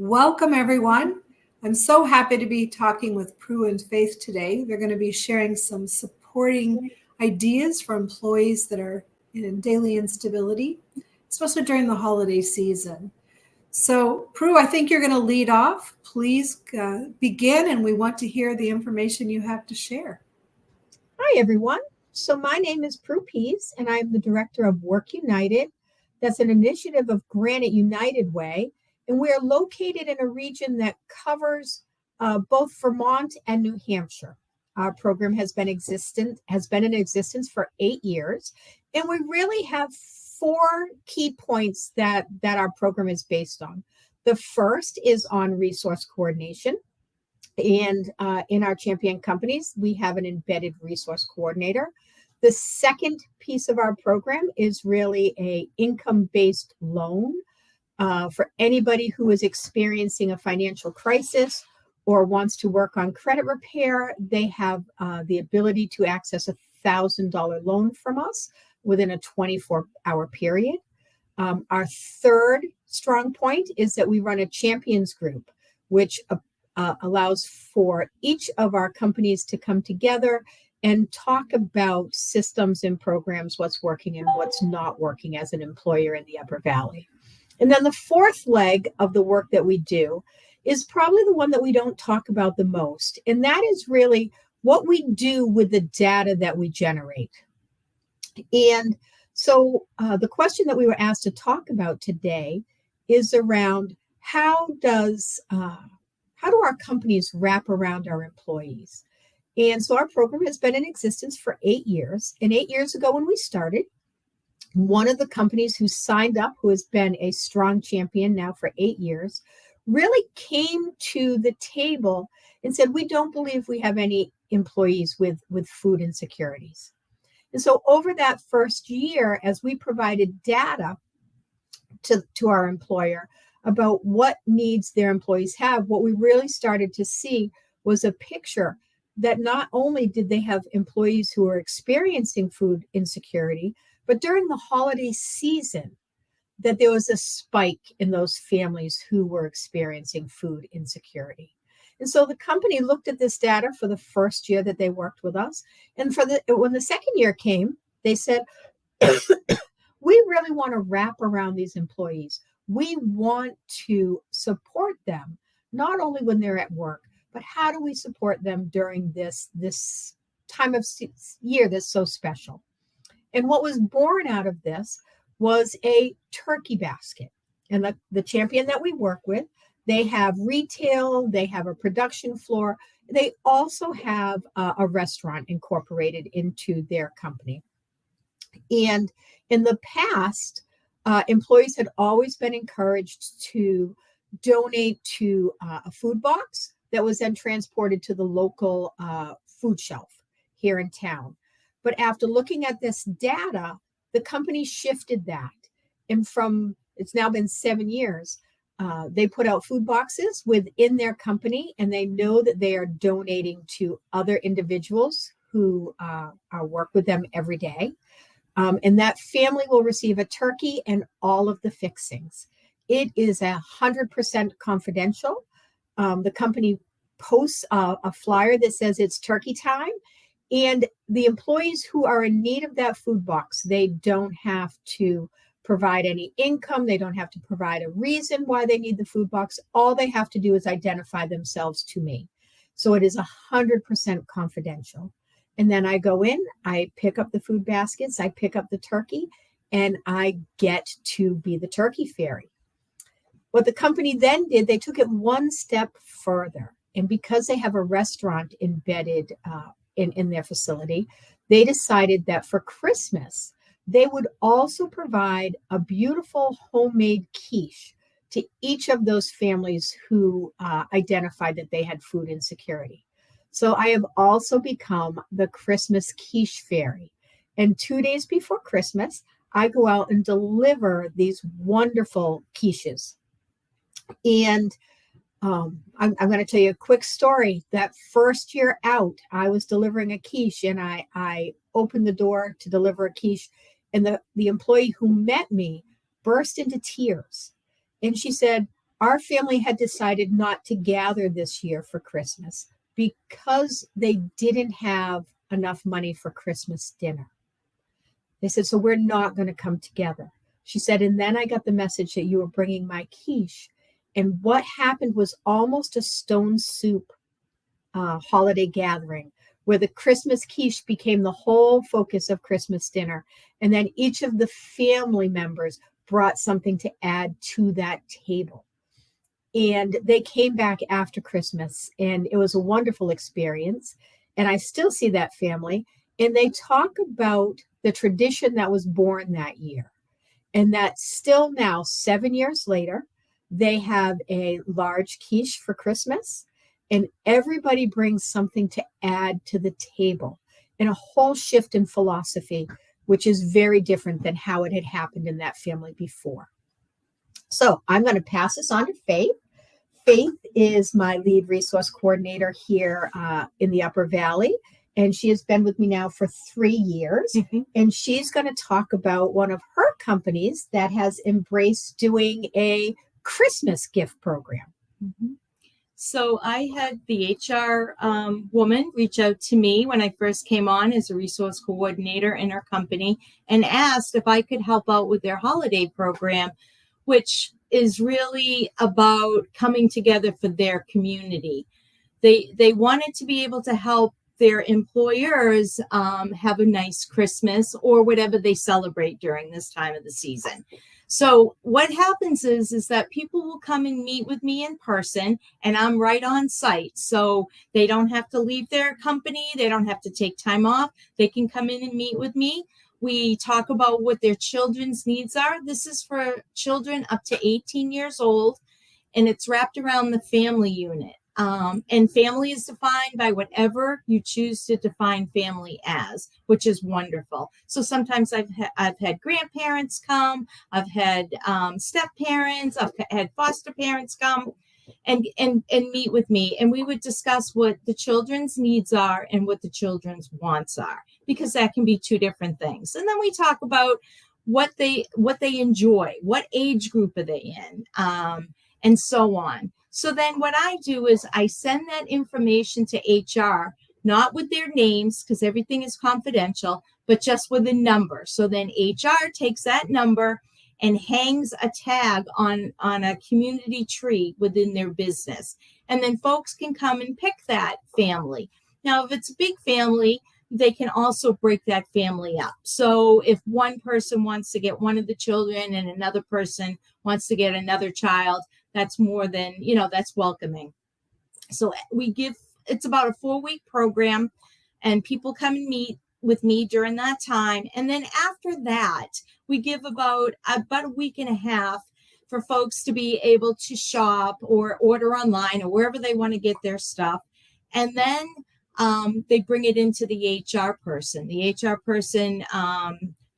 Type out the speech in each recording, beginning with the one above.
Welcome, everyone. I'm so happy to be talking with Prue and Faith today. They're going to be sharing some supporting ideas for employees that are in daily instability, especially during the holiday season. So, Prue, I think you're going to lead off. Please begin, and we want to hear the information you have to share. Hi, everyone. So my name is Prue Pease, and I'm the director of Work United. That's an initiative of Granite United Way, and we are located in a region that covers both Vermont and New Hampshire. Our program has been in existence for 8 years, and we really have 4 key points that our program is based on. The first is on resource coordination. And in our champion companies, we have an embedded resource coordinator. The second piece of our program is really a income-based loan for anybody who is experiencing a financial crisis or wants to work on credit repair. They have the ability to access a $1,000 loan from us within a 24-hour period. Our third strong point is that we run a champions group, which allows for each of our companies to come together and talk about systems and programs, what's working and what's not working as an employer in the Upper Valley. And then the fourth leg of the work that we do is probably the one that we don't talk about the most. And that is really what we do with the data that we generate. And so the question that we were asked to talk about today is around how do our companies wrap around our employees? And so our program has been in existence for 8 years. And 8 years ago when we started, one of the companies who signed up, who has been a strong champion now for 8 years, really came to the table and said, we don't believe we have any employees with food insecurities. And so over that first year, as we provided data to our employer about what needs their employees have, what we really started to see was a picture that not only did they have employees who were experiencing food insecurity, but during the holiday season, that there was a spike in those families who were experiencing food insecurity. And so the company looked at this data for the first year that they worked with us. And when the second year came, they said, we really want to wrap around these employees. We want to support them, not only when they're at work, but how do we support them during this time of year that's so special? And what was born out of this was a turkey basket. And the champion that we work with, they have retail, they have a production floor, they also have a restaurant incorporated into their company. And in the past, employees had always been encouraged to donate to a food box that was then transported to the local food shelf here in town. But after looking at this data, the company shifted that. And it's now been 7 years, they put out food boxes within their company, and they know that they are donating to other individuals who work with them every day. And that family will receive a turkey and all of the fixings. It is 100% confidential. The company posts a flyer that says it's turkey time. And the employees who are in need of that food box, they don't have to provide any income. They don't have to provide a reason why they need the food box. All they have to do is identify themselves to me. So it is 100% confidential. And then I go in, I pick up the food baskets, I pick up the turkey, and I get to be the turkey fairy. What the company then did, they took it one step further. And because they have a restaurant embedded in their facility, they decided that for Christmas, they would also provide a beautiful homemade quiche to each of those families who identified that they had food insecurity. So I have also become the Christmas quiche fairy. And 2 days before Christmas, I go out and deliver these wonderful quiches. And I'm going to tell you a quick story. That first year out, I was delivering a quiche, and I opened the door to deliver a quiche, and the employee who met me burst into tears. And she said, our family had decided not to gather this year for Christmas because they didn't have enough money for Christmas dinner. They said, so we're not going to come together. She said, and then I got the message that you were bringing my quiche. And what happened was almost a stone soup holiday gathering where the Christmas quiche became the whole focus of Christmas dinner. And then each of the family members brought something to add to that table. And they came back after Christmas, and it was a wonderful experience. And I still see that family, and they talk about the tradition that was born that year. And that still now, 7 years later, they have a large quiche for Christmas, and everybody brings something to add to the table, and a whole shift in philosophy, which is very different than how it had happened in that family before. So I'm going to pass this on to Faith. Faith is my lead resource coordinator here in the Upper Valley, and she has been with me now for 3 years. Mm-hmm. And she's going to talk about one of her companies that has embraced doing a Christmas gift program. Mm-hmm. So I had the HR woman reach out to me when I first came on as a resource coordinator in her company and asked if I could help out with their holiday program, which is really about coming together for their community. They wanted to be able to help their employers have a nice Christmas or whatever they celebrate during this time of the season. So what happens is that people will come and meet with me in person, and I'm right on site. So they don't have to leave their company. They don't have to take time off. They can come in and meet with me. We talk about what their children's needs are. This is for children up to 18 years old, and it's wrapped around the family unit. And family is defined by whatever you choose to define family as, which is wonderful. So sometimes I've had grandparents come, I've had step parents, I've had foster parents come and meet with me, and we would discuss what the children's needs are and what the children's wants are, because that can be two different things. And then we talk about what they enjoy, what age group are they in, and so on. So then what I do is I send that information to HR, not with their names, because everything is confidential, but just with a number. So then HR takes that number and hangs a tag on a community tree within their business. And then folks can come and pick that family. Now, if it's a big family, they can also break that family up. So if one person wants to get one of the children and another person wants to get another child, that's more than, that's welcoming. So it's about a 4-week program, and people come and meet with me during that time. And then after that, we give about a week and a half for folks to be able to shop or order online or wherever they want to get their stuff. And then they bring it into the HR person. The HR person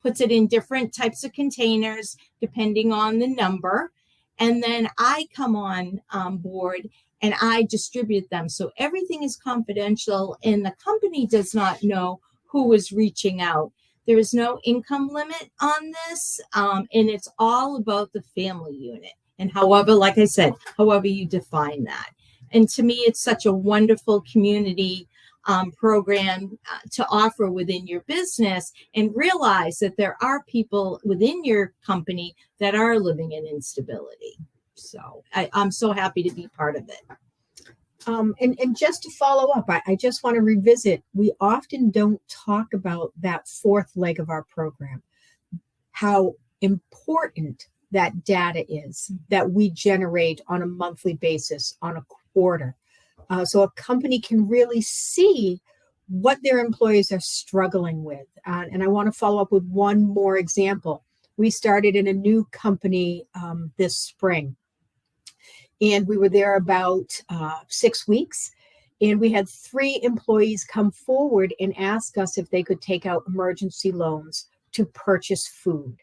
puts it in different types of containers, depending on the number. And then I come on board and I distribute them. So everything is confidential, and the company does not know who is reaching out. There is no income limit on this, and it's all about the family unit. And however, like I said, however you define that. And to me, it's such a wonderful community program to offer within your business, and realize that there are people within your company that are living in instability. So I'm so happy to be part of it. And just to follow up, I just want to revisit, we often don't talk about that fourth leg of our program, how important that data is that we generate on a monthly basis, on a quarter. So a company can really see what their employees are struggling with. And I want to follow up with one more example. We started in a new company this spring, and we were there about 6 weeks. And we had 3 employees come forward and ask us if they could take out emergency loans to purchase food.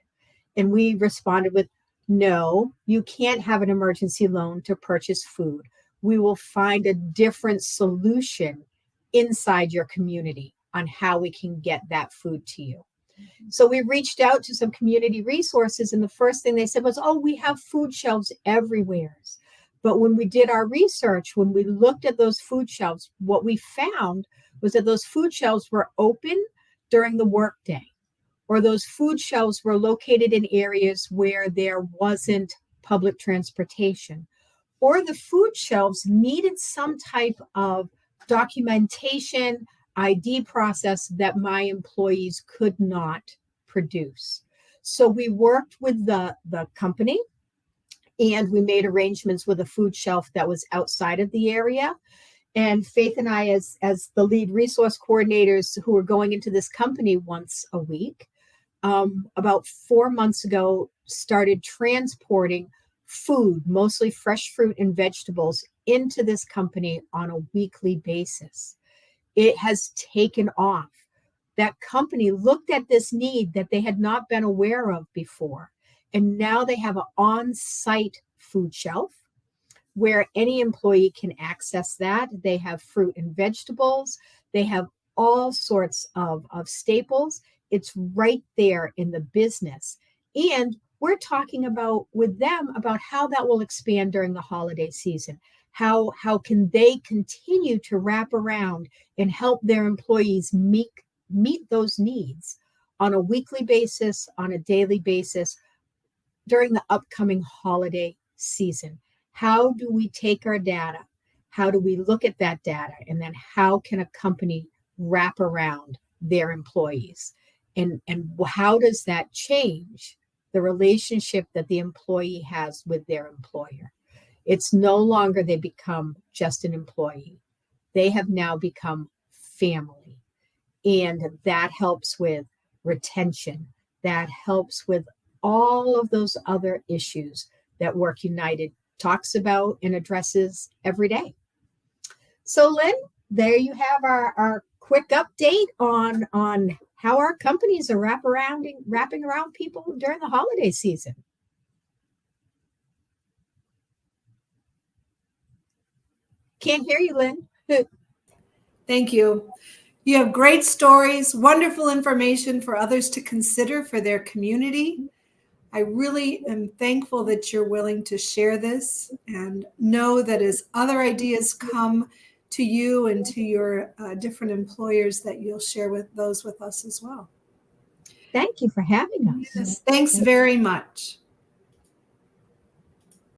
And we responded with, no, you can't have an emergency loan to purchase food. We will find a different solution inside your community on how we can get that food to you. So we reached out to some community resources, and the first thing they said was, oh, we have food shelves everywhere. But when we did our research, when we looked at those food shelves, what we found was that those food shelves were open during the workday, or those food shelves were located in areas where there wasn't public transportation, or the food shelves needed some type of documentation, ID process that my employees could not produce. So we worked with the company, and we made arrangements with a food shelf that was outside of the area. And Faith and I, as the lead resource coordinators who were going into this company once a week, about 4 months ago, started transporting food, mostly fresh fruit and vegetables, into this company on a weekly basis. It has taken off. That company looked at this need that they had not been aware of before. And now they have an on-site food shelf where any employee can access that. They have fruit and vegetables. They have all sorts of staples. It's right there in the business. And we're talking about with them about how that will expand during the holiday season. How can they continue to wrap around and help their employees meet those needs on a weekly basis, on a daily basis, during the upcoming holiday season. How do we take our data? How do we look at that data? And then how can a company wrap around their employees? And how does that change the relationship that the employee has with their employer? It's no longer they become just an employee. They have now become family. And that helps with retention. That helps with all of those other issues that Work United talks about and addresses every day. So Lynn, there you have our quick update on how our companies are wrapping around people during the holiday season. Can't hear you, Lynn. Thank you. You have great stories, wonderful information for others to consider for their community. I really am thankful that you're willing to share this, and know that as other ideas come to you and to your different employers, that you'll share those with us as well. Thank you for having us. Yes, thanks very much.